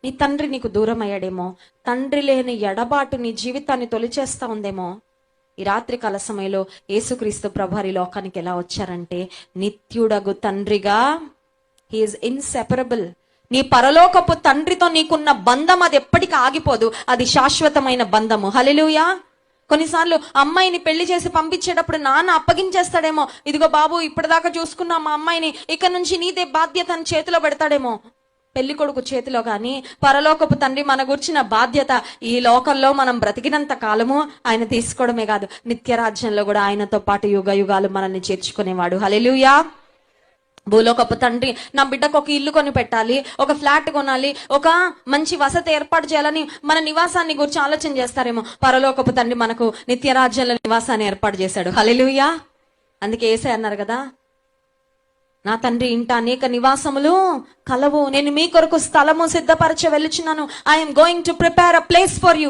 నీ తండ్రి నీకు దూరం అయ్యాడేమో, తండ్రి లేని ఎడబాటు నీ జీవితాన్ని తొలిచేస్తా ఉందేమో. ఈ రాత్రి కాల సమయంలో యేసుక్రీస్తు ప్రభువారు ఈ లోకానికి ఎలా వచ్చారంటే నిత్యుడగు తండ్రిగా. He is inseparable. నీ పరలోకపు తండ్రితో నీకున్న బంధం అది ఎప్పటికీ ఆగిపోదు, అది శాశ్వతమైన బంధము. హల్లెలూయా. కొన్నిసార్లు అమ్మాయిని పెళ్లి చేసి పంపించేటప్పుడు నాన్న అప్పగించేస్తాడేమో, ఇదిగో బాబు ఇప్పటిదాకా చూసుకున్నా మా అమ్మాయిని, ఇక నుంచి నీదే బాధ్యత అని చేతిలో పెడతాడేమో. పెళ్లి కొడుకు చేతిలో గాని పరలోకపు తండ్రి మన గురించిన బాధ్యత ఈ లోకంలో మనం బ్రతికినంత కాలము ఆయన తీసుకోవడమే కాదు, నిత్య రాజ్యంలో కూడా ఆయనతో పాటు యుగ యుగాలు మనల్ని చేర్చుకునేవాడు. హల్లెలూయా. భూలోకపు తండ్రి నా బిడ్డకు ఒక ఇల్లు కొని పెట్టాలి, ఒక ఫ్లాట్ కొనాలి, ఒక మంచి వసతి ఏర్పాటు చేయాలని మన నివాసాన్ని గురించి ఆలోచన చేస్తారేమో. పరలోకపు తండ్రి మనకు నిత్య రాజ్యంలో నివాసాన్ని ఏర్పాటు చేశాడు. హల్లెలూయా. అందుకే యేసయ్య అన్నారు కదా, నా తండ్రి ఇంట అనేక నివాసములు కలవు, నేను మీ కొరకు స్థలము సిద్ధపరచ వెళ్ళుచున్నాను. I'm going to prepare a place for you.